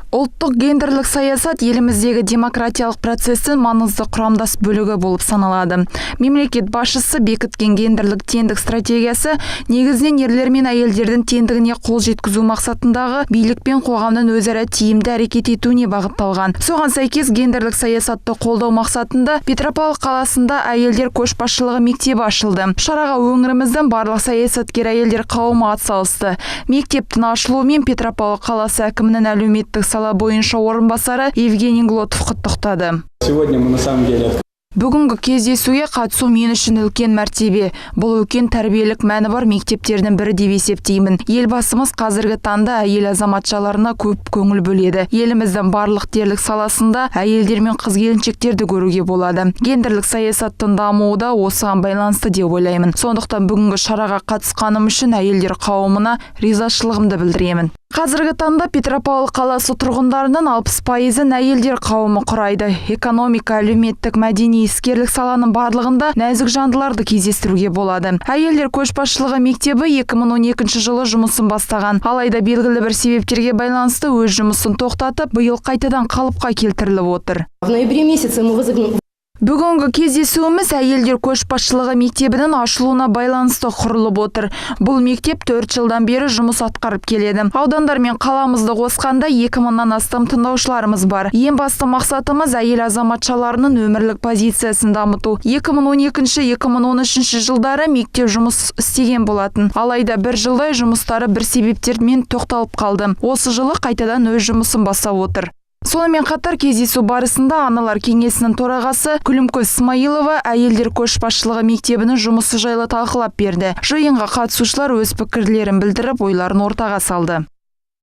Ұлттық гендерлік саясат еліміздегі демократиялық процестің маңызды құрамдас бөлігі болып саналады. Мемлекет басшысы бекіткен гендерлік теңдік стратегиясы негізінен ерлер мен әйелдердің теңдігіне қол жеткізу мақсатындағы билік пен қоғамның өзара тиімді әрекет етуіне бағытталған. Соған сәйкес гендерлік саясатты қолдау мақсатында Петропавл қаласында әйелдер көшбасшылығы мектебі ашылды. Шараға өңіріміздің барлық саясаткер әйелдер қауымы атсалысты. Мектептің ашылуымен Петропавл қаласы әкімінің әлеуметтік сала бойынша орынбасары Евгений Глотов құттықтады. Сегодня мы на самом деле Бүгінгі кездесуге қатысу мен үшін үлкен мәртебе. Бұл үлкен тәрбиелік мәні бар мектептердің бірі деп есептеймін. Елбасымыз қазіргі таңда әйел азаматшаларына көп көңіл бөледі. Еліміздің барлық дерлік саласында әйелдер мен қыз-келіншектерді көруге болады. Гендерлік саясаттың дамуы да осыған байланысты деп ойлаймын. Сондықтан бүгінгі шараға қатысқаным үшін әйелдер қауымына ризашылығымды білдіремін. Қазіргі таңда Петропавл қаласы тұрғындарының 60% әйелдер қауымы құрайды. Экономика, әлеуметтік, мәдени, іскерлік саланың барлығында нәзік жандыларды кездестіруге болады. Әйелдер көшбасшылығы мектебі 2012 жылы жұмысын бастаған. Алайда белгілі бір себептерге байланысты өз жұмысын тоқтатып, биыл қайтадан қалыпқа келтіріліп отыр. В ноябре месяце мы Бүгінгі кездесуіміз әйелдер көшбасшылығы мектебінің ашылуына байланысты құрылып отыр. Бұл мектеп 4 жылдан бері жұмыс атқарып келеді. Аудандар мен қаламызды қосқанда 2000-нан астам тыңдаушыларымыз бар. Ең басты мақсатымыз әйел азаматшаларының өмірлік позициясын дамыту. 2012-2013 жылдары мектеп жұмыс істеген болатын. Алайда бір жылдай жұмыстары бір себептермен тоқталып қалды. Осы жылы қайтадан өз жұмысын бастап отыр. Сонымен қатар кездесу барысында аналар кеңесінің төрағасы Күлімкөз Смайылова әйелдер көшбасшылығы мектебінің жұмысы жайлы талқылап берді. Жиынға қатысушылар өз пікірлерін білдіріп, ойларын ортаға салды.